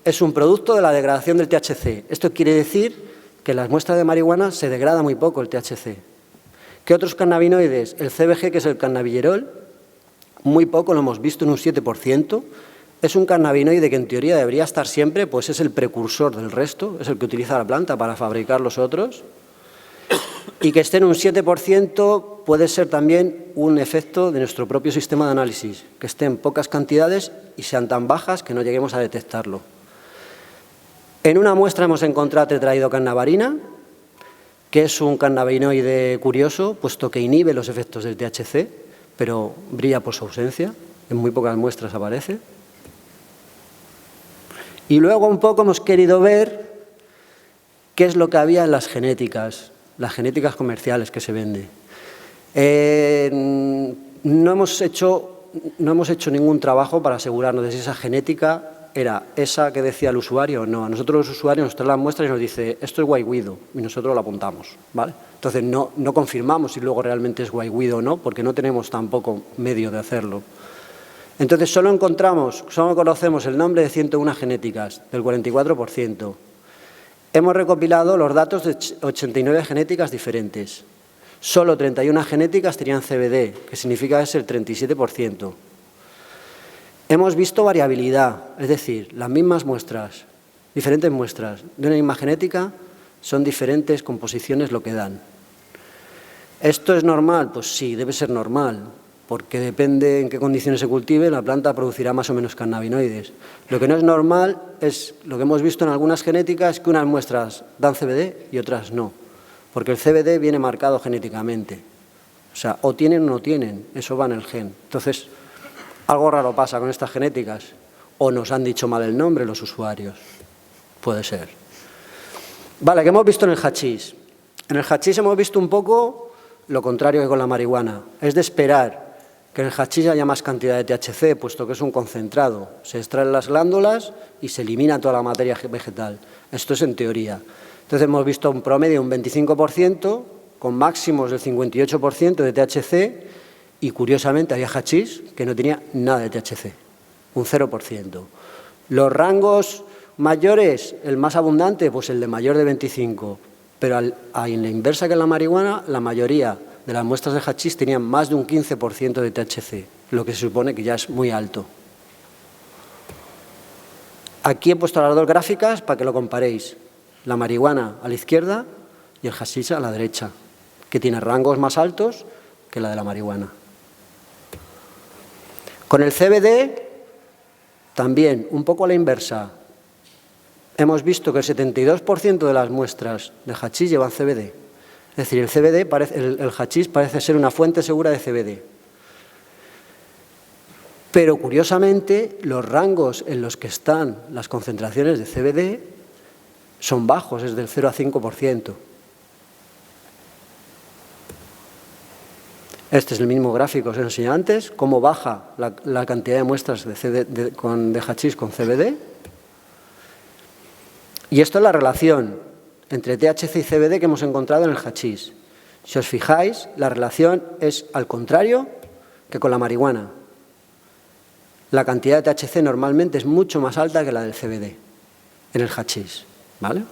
es un producto de la degradación del THC. Esto quiere decir que en las muestras de marihuana se degrada muy poco el THC. ¿Qué otros cannabinoides? El CBG, que es el cannabigerol, muy poco, lo hemos visto en un 7%. Es un cannabinoide que en teoría debería estar siempre, pues es el precursor del resto, es el que utiliza la planta para fabricar los otros. Y que esté en un 7% puede ser también un efecto de nuestro propio sistema de análisis, que esté en pocas cantidades y sean tan bajas que no lleguemos a detectarlo. En una muestra hemos encontrado tetrahidrocannabarina, que es un cannabinoide curioso, puesto que inhibe los efectos del THC, pero brilla por su ausencia, en muy pocas muestras aparece. Y luego un poco hemos querido ver qué es lo que había en las genéticas comerciales que se venden. No hemos hecho ningún trabajo para asegurarnos de si esa genética era esa que decía el usuario o no. A nosotros los usuarios nos traen las muestras y nos dice esto es White Widow y nosotros lo apuntamos, ¿vale? Entonces no confirmamos si luego realmente es White Widow o no, porque no tenemos tampoco medio de hacerlo. Entonces solo conocemos el nombre de 101 genéticas, del 44%. Hemos recopilado los datos de 89 genéticas diferentes. Solo 31 genéticas tenían CBD, que significa que es el 37%. Hemos visto variabilidad, es decir, las mismas muestras, diferentes muestras de una misma genética, son diferentes composiciones lo que dan. ¿Esto es normal? Pues sí, debe ser normal, porque depende en qué condiciones se cultive, la planta producirá más o menos cannabinoides. Lo que no es normal es lo que hemos visto en algunas genéticas, que unas muestras dan CBD y otras no, porque el CBD viene marcado genéticamente. O sea, o tienen o no tienen, eso va en el gen. Entonces, algo raro pasa con estas genéticas, o nos han dicho mal el nombre los usuarios. Puede ser. Vale, ¿qué hemos visto en el hachís? En el hachís hemos visto un poco lo contrario que con la marihuana. Es de esperar que en el hachís haya más cantidad de THC, puesto que es un concentrado. Se extraen las glándulas y se elimina toda la materia vegetal. Esto es en teoría. Entonces hemos visto un promedio de un 25%, con máximos del 58% de THC, y curiosamente había hachís que no tenía nada de THC, un 0%. Los rangos mayores, el más abundante, pues el de mayor de 25, pero en la inversa que en la marihuana, la mayoría de las muestras de hachís tenían más de un 15% de THC, lo que se supone que ya es muy alto. Aquí he puesto las dos gráficas para que lo comparéis. La marihuana a la izquierda y el hachís a la derecha, que tiene rangos más altos que la de la marihuana. Con el CBD, también, un poco a la inversa. Hemos visto que el 72% de las muestras de hachís llevan CBD. Es decir, el hachís parece ser una fuente segura de CBD. Pero, curiosamente, los rangos en los que están las concentraciones de CBD son bajos, es del 0 a 5%. Este es el mismo gráfico que os enseñé antes, cómo baja la cantidad de muestras de hachís con CBD. Y esto es la relación entre THC y CBD que hemos encontrado en el hachís. Si os fijáis, la relación es al contrario que con la marihuana. La cantidad de THC normalmente es mucho más alta que la del CBD en el hachís, ¿vale?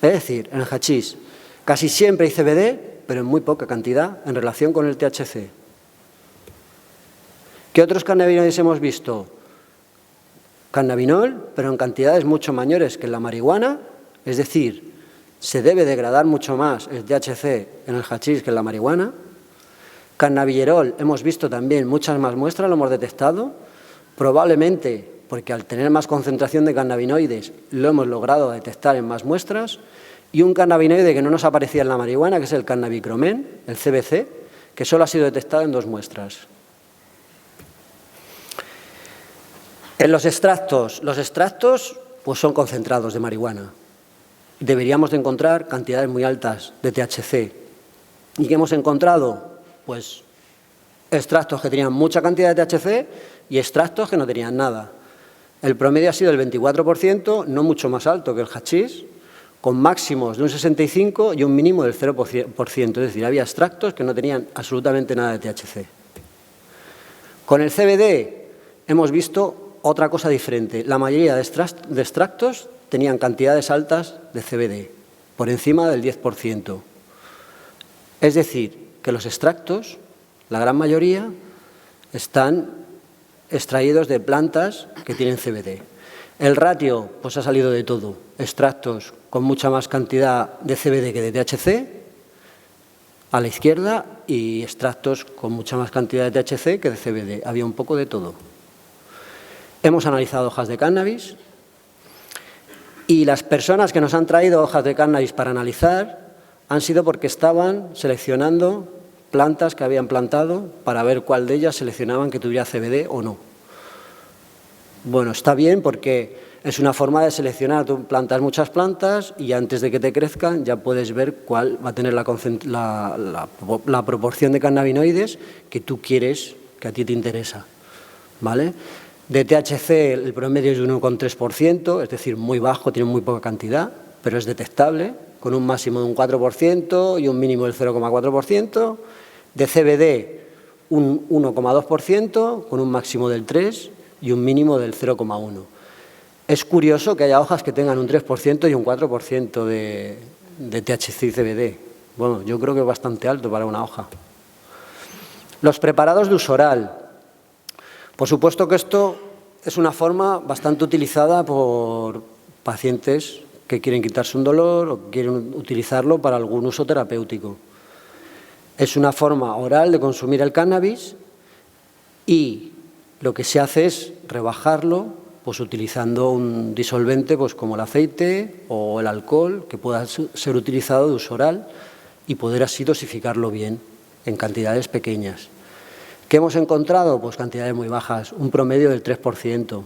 Es decir, en el hachís casi siempre hay CBD, pero en muy poca cantidad en relación con el THC. ¿Qué otros cannabinoides hemos visto? Cannabinol, pero en cantidades mucho mayores que en la marihuana, es decir, se debe degradar mucho más el THC en el hachís que en la marihuana. Cannabigerol, hemos visto también muchas más muestras, lo hemos detectado, probablemente porque al tener más concentración de cannabinoides lo hemos logrado detectar en más muestras, y un cannabinoide que no nos aparecía en la marihuana, que es el cannabicromen, el CBC, que solo ha sido detectado en 2 muestras. En los extractos pues son concentrados de marihuana. Deberíamos de encontrar cantidades muy altas de THC. ¿Y qué hemos encontrado? Pues extractos que tenían mucha cantidad de THC y extractos que no tenían nada. El promedio ha sido el 24%, no mucho más alto que el hachís, con máximos de un 65% y un mínimo del 0%. Es decir, había extractos que no tenían absolutamente nada de THC. Con el CBD hemos visto otra cosa diferente. La mayoría de extractos tenían cantidades altas de CBD, por encima del 10%. Es decir, que los extractos, la gran mayoría, están extraídos de plantas que tienen CBD. El ratio, pues ha salido de todo. Extractos con mucha más cantidad de CBD que de THC a la izquierda y extractos con mucha más cantidad de THC que de CBD. Había un poco de todo. Hemos analizado hojas de cannabis y las personas que nos han traído hojas de cannabis para analizar han sido porque estaban seleccionando plantas que habían plantado para ver cuál de ellas seleccionaban que tuviera CBD o no. Bueno, está bien porque es una forma de seleccionar. Tú plantas muchas plantas y antes de que te crezcan ya puedes ver cuál va a tener la proporción de cannabinoides que tú quieres, que a ti te interesa, ¿vale? De THC el promedio es de 1,3%, es decir, muy bajo, tiene muy poca cantidad, pero es detectable, con un máximo de un 4% y un mínimo del 0,4%. De CBD un 1,2%, con un máximo del 3% y un mínimo del 0,1%. Es curioso que haya hojas que tengan un 3% y un 4% de THC y CBD. Bueno, yo creo que es bastante alto para una hoja. Los preparados de uso oral. Por supuesto que esto es una forma bastante utilizada por pacientes que quieren quitarse un dolor o quieren utilizarlo para algún uso terapéutico. Es una forma oral de consumir el cannabis y lo que se hace es rebajarlo pues utilizando un disolvente pues como el aceite o el alcohol que pueda ser utilizado de uso oral y poder así dosificarlo bien en cantidades pequeñas. ¿Qué hemos encontrado? Pues cantidades muy bajas, un promedio del 3%,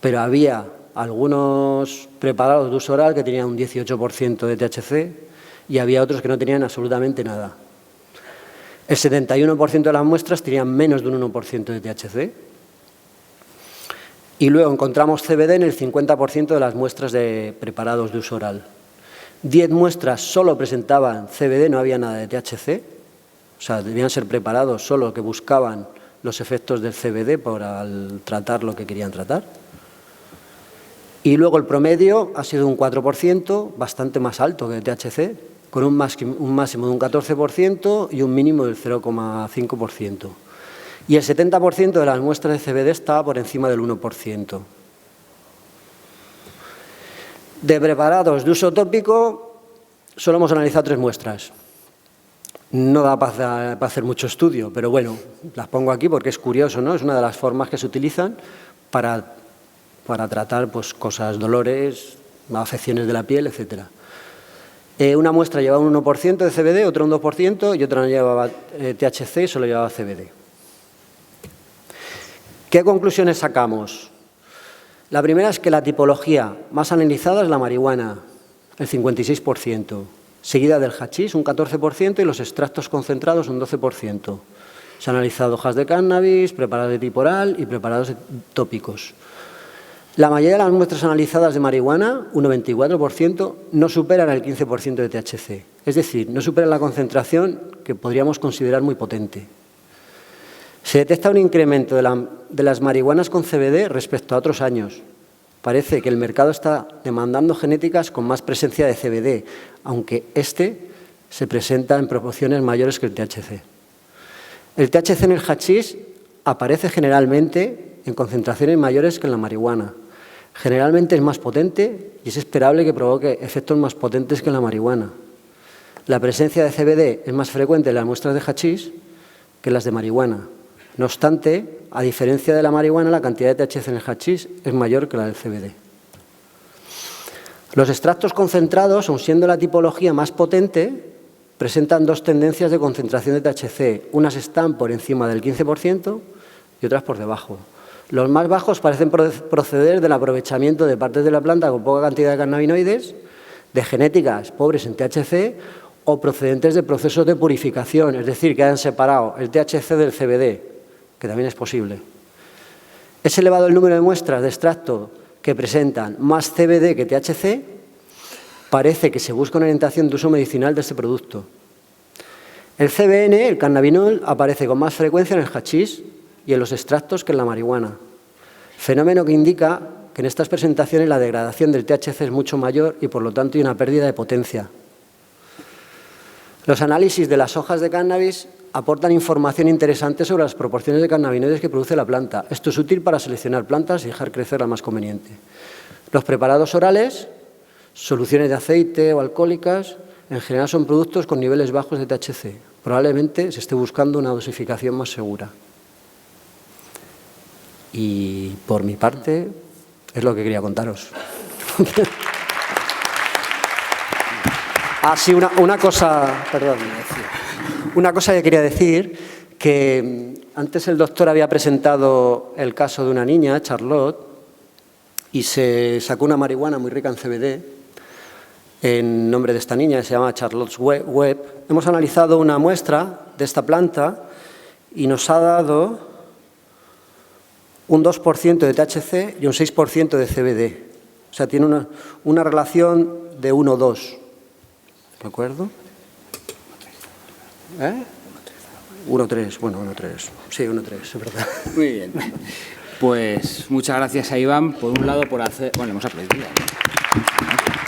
pero había algunos preparados de uso oral que tenían un 18% de THC y había otros que no tenían absolutamente nada. El 71% de las muestras tenían menos de un 1% de THC. Y luego encontramos CBD en el 50% de las muestras de preparados de uso oral. 10 muestras solo presentaban CBD, no había nada de THC. O sea, debían ser preparados solo que buscaban los efectos del CBD para tratar lo que querían tratar. Y luego el promedio ha sido un 4%, bastante más alto que el THC, con un máximo de un 14% y un mínimo del 0,5%. Y el 70% de las muestras de CBD estaba por encima del 1%. De preparados de uso tópico, solo hemos analizado 3 muestras. No da para hacer mucho estudio, pero bueno, las pongo aquí porque es curioso, ¿no? Es una de las formas que se utilizan para tratar pues, cosas, dolores, afecciones de la piel, etc. Una muestra llevaba un 1% de CBD, otra un 2% y otra no llevaba THC y solo llevaba CBD. ¿Qué conclusiones sacamos? La primera es que la tipología más analizada es la marihuana, el 56%, seguida del hachís, un 14%, y los extractos concentrados, un 12%. Se han analizado hojas de cannabis, preparados de tipo oral y preparados tópicos. La mayoría de las muestras analizadas de marihuana, un 94%, no superan el 15% de THC. Es decir, no superan la concentración que podríamos considerar muy potente. Se detecta un incremento de las marihuanas con CBD respecto a otros años. Parece que el mercado está demandando genéticas con más presencia de CBD, aunque este se presenta en proporciones mayores que el THC. El THC en el hachís aparece generalmente en concentraciones mayores que en la marihuana. Generalmente es más potente y es esperable que provoque efectos más potentes que en la marihuana. La presencia de CBD es más frecuente en las muestras de hachís que en las de marihuana. No obstante, a diferencia de la marihuana, la cantidad de THC en el hachís es mayor que la del CBD. Los extractos concentrados, aun siendo la tipología más potente, presentan dos tendencias de concentración de THC. Unas están por encima del 15% y otras por debajo. Los más bajos parecen proceder del aprovechamiento de partes de la planta con poca cantidad de cannabinoides, de genéticas pobres en THC o procedentes de procesos de purificación, es decir, que hayan separado el THC del CBD, que también es posible. Es elevado el número de muestras de extracto que presentan más CBD que THC, parece que se busca una orientación de uso medicinal de este producto. El CBN, el cannabinol, aparece con más frecuencia en el hachís y en los extractos que en la marihuana, fenómeno que indica que en estas presentaciones la degradación del THC es mucho mayor y por lo tanto hay una pérdida de potencia. Los análisis de las hojas de cannabis aportan información interesante sobre las proporciones de cannabinoides que produce la planta. Esto es útil para seleccionar plantas y dejar crecer la más conveniente. Los preparados orales, soluciones de aceite o alcohólicas, en general son productos con niveles bajos de THC. Probablemente se esté buscando una dosificación más segura. Y por mi parte, es lo que quería contaros. Sí, una cosa, perdón. Una cosa que quería decir, que antes el doctor había presentado el caso de una niña, Charlotte, y se sacó una marihuana muy rica en CBD, en nombre de esta niña, que se llama Charlotte's Web. Hemos analizado una muestra de esta planta y nos ha dado un 2% de THC y un 6% de CBD. O sea, tiene una relación de 1-2. ¿De acuerdo? 1-3, bueno, 1-3. Sí, 1-3, es verdad. Muy bien. Pues muchas gracias a Iván, por un lado, por hacer... Bueno, hemos aprendido, ¿no?